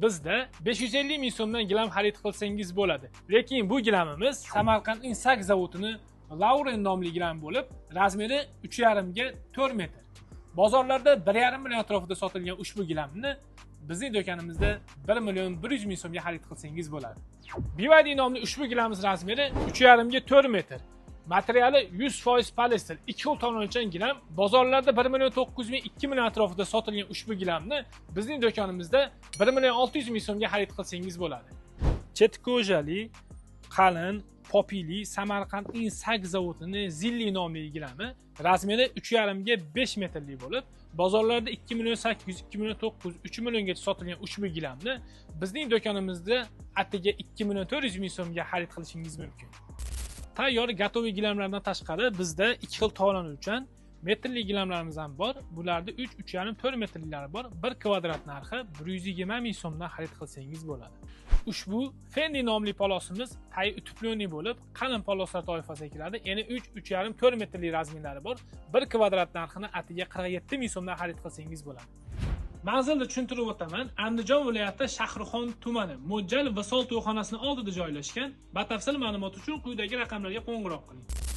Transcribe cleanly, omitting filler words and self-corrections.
bizda 550 ming so'mdan gilam xarid qilsangiz bo'ladi. Lekin bu gilamimiz Samarqandning Sak zavodini Lauren nomli gilam bo'lib, razmeri 3,5 ga 4 metr. Bozorlarda 1,5 million atrofida sotilgan ushbu gilamni bizning do'konimizda 1 million 100 ming so'mga xarid qilsangiz bo'ladi. BYD nomli ushbu gilamimiz razmeri 3,5 ga 4 metr. Materiali 100% poliester, 2 xil tonalchan gilam. Bozorlarda 1 million 900 ming 2 million atrofida sotilgan ushbu gilamni bizning do'konimizda 1 million 600 ming so'mga xarid qilsangiz bo'ladi. Chetko'jali, qalin, popili Samarqandning Sak zavodini Zilli nomli gilami razmeri 3,5 ga 5 metrlik bo'lib, bozorlarda 2 million 800, 2 million 900, 3 milliongacha sotilgan ushbu gilamni bizning do'konimizda attiga 2 million 400 ming so'mga xarid qilishingiz mumkin. Tayyor gatoviy gilamlardan tashqari bizda 2 xil tovlanuvchan metrli gilamlarimiz ham bor. Bularda 3-3,5-4 metrliklari bor. 1 kvadrat narxi 120 ming so'mdan xarid qilsangiz bo'ladi. Ushbu Fendi nomli polosimiz tay tuploni bo'lib, qalin poloslar toifasiga kiradi. Yana 3-3,5-4 metrli razmerlari bor. 1 kvadrat narxini atiga 47 ming so'mdan xarid qilsangiz bo'ladi. Manzilni tushuntirib o'taman. Andijon viloyati Shahrixon tumani Mo'ljal Visol to'yxonasining oldida joylashgan. Batafsil ma'lumot uchun quyidagi raqamlarga qo'ng'iroq qiling.